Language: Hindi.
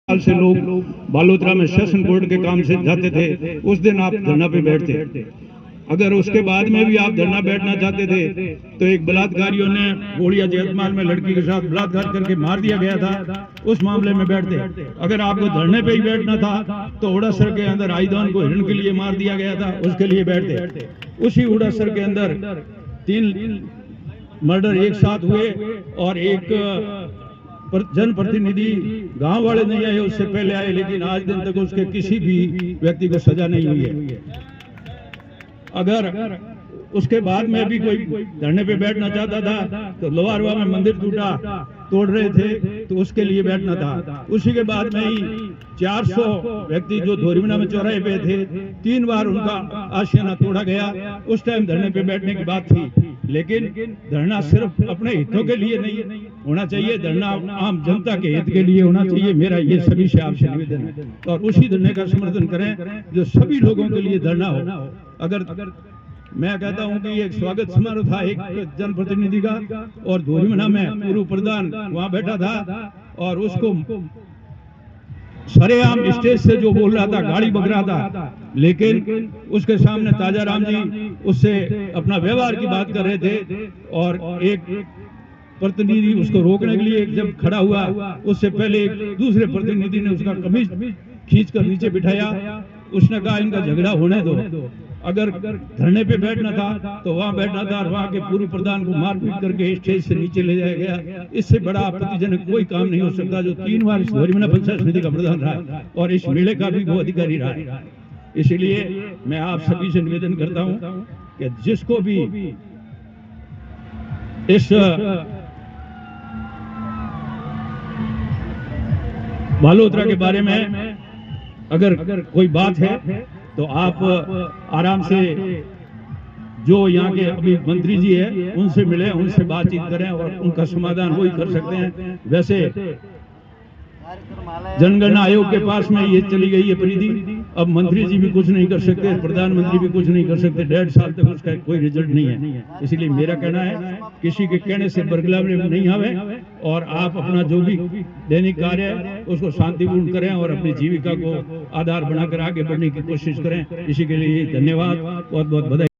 साल से लोग बालोतरा में सेशन कोर्ट के काम से जाते थे, उस दिन आप धरना पे बैठते। अगर उसके बाद में भी आप धरना बैठना चाहते थे तो एक बलात्कारियों ने गोड़िया जैतमाल में लड़की के साथ बलात्कार करके मार दिया गया था, उस मामले में बैठते। अगर आपको धरने पे ही बैठना था तो उड़ासर के अंदर आईदान को हिरण के लिए मार दिया गया था, उसके लिए बैठते। उसी उड़ासर के अंदर 3 मर्डर एक साथ हुए और एक जनप्रतिनिधि गांव वाले नहीं आए, उससे पहले आए, लेकिन आज दिन तक उसके किसी भी व्यक्ति को सजा नहीं हुई है। अगर उसके बाद में भी कोई धरने पे बैठना चाहता था तो लोहारवा में मंदिर तोड़ रहे थे तो उसके लिए बैठना था। उसी के बाद में ही 400 व्यक्ति जो धोरीमना में चौराहे पे थे, 3 बार उनका आशियाना तोड़ा गया। उस टाइम धरने पे बैठने की बात थी, लेकिन धरना सिर्फ अपने हितों के लिए नहीं होना चाहिए, धरना आम जनता के हित के लिए होना चाहिए। मेरा ये सभी से आपसे निवेदन है और उसी धरने का समर्थन करें जो सभी लोगों के लिए धरना हो। अगर मैं कहता हूं कि एक स्वागत समारोह था एक जनप्रतिनिधि का और धोरीमना में पूर्व प्रधान वहां बैठा था और उसको सरेआम स्टेज से जो बोल रहा था, गाड़ी बक रहा था, लेकिन उसके सामने ताजा राम जी उससे अपना व्यवहार की बात कर रहे थे और एक प्रतिनिधि उसको रोकने के लिए जब खड़ा हुआ, उससे पहले एक दूसरे प्रतिनिधि ने उसका कमीज खींचकर नीचे बिठाया। उसने कहा इनका झगड़ा होने दो। अगर धरने पे बैठना था तो वहां बैठना था और वहां के पूर्व प्रधान को मारपीट करके स्टेज से नीचे ले जाया गया। इससे बड़ा आपत्तिजनक कोई काम नहीं हो सकता, जो 3 बार इस धोरीमना पंचायत समिति का प्रधान रहा है और इस मेले का भी वो अधिकारी रहा है। इसलिए मैं आप सभी से निवेदन करता हूं कि जिसको भी इस बालोतरा के बारे में अगर कोई बात है तो आप आराम से जो यहाँ के अभी मंत्री जी है उनसे मिलें, उनसे बातचीत करें और उनका समाधान वही कर सकते हैं। वैसे जनगणना आयोग के पास में ये चली गई है परिधि, अब मंत्री जी भी कुछ नहीं कर सकते, प्रधानमंत्री भी कुछ नहीं कर सकते। 1.5 साल तक उसका कोई रिजल्ट नहीं है। इसलिए मेरा कहना है किसी के कहने से बरगलाव नहीं आवे और आप अपना जो भी दैनिक कार्य है उसको शांतिपूर्ण करें और अपनी जीविका को आधार बनाकर आगे बढ़ने की कोशिश करें। इसी के लिए धन्यवाद, बहुत बहुत बधाई।